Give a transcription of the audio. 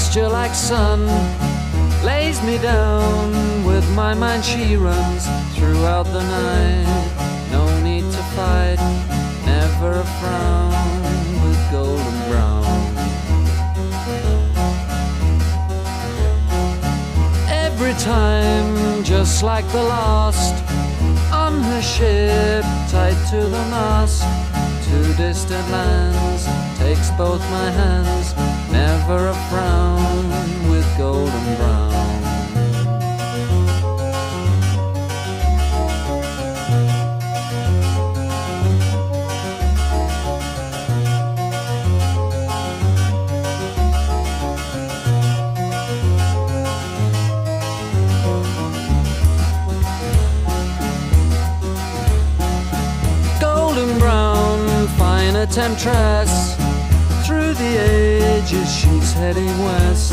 texture like sun lays me down. With my mind she runs throughout the night. No need to fight, never a frown, with golden brown. Every time, just like the last, on her ship, tied to the mast, to distant lands, takes both my hands, never a frown, with golden brown. Golden brown, fine a temptress, through the ages she's heading west.